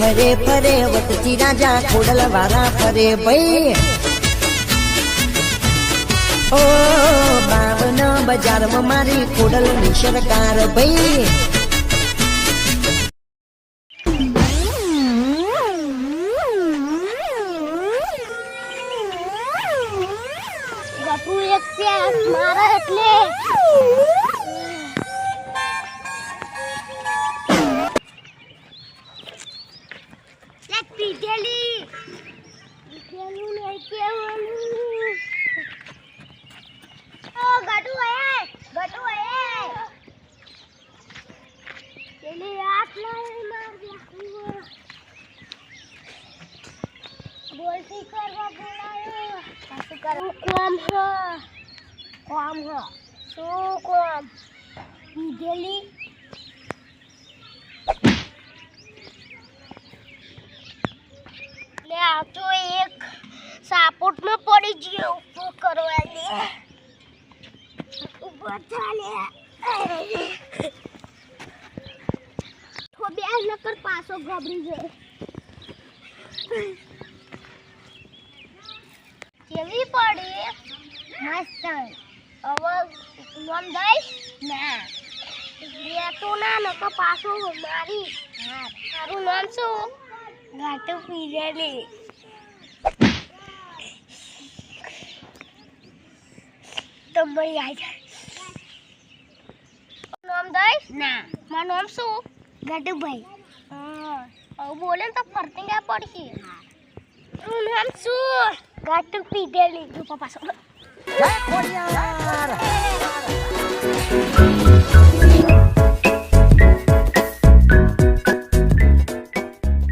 ફરે ફરે વટથી રાજા ખોડલ વાળા ફરે ભાઈ ઓ 52 બજારમાં મારી ખોડલ ની સરકાર ભાઈ ગપુ એક પ્યાસ મારા એટલે પીધેલી પીધેલું નહીં કેવાનું ઓ ગટુ પેલી આટલા માર દે બોલતી કરવા બોલાયો પાછું કરું કોમ હ શું કોમ પીધેલી આ તો એક સાપોટમાં પડી ગયો ઉભો કરવા દે ઉભો ચાલે તો બે નકર પાછો ગબડી જાય કેવી પડી મસ્ત હવે નામ દઈશ ના તો ના નકર પાછો મારી હા તારું નામ શું ગાટુ પીધેલી તો મળી આવી નામ દઈશ ના મારું નામ શું ગાટુભાઈ હવે બોલે તો ફરતી ગયા પડશે તારું નામ શું ગાટુ પીધેલી તું પપ્પા જય ખોડિયાર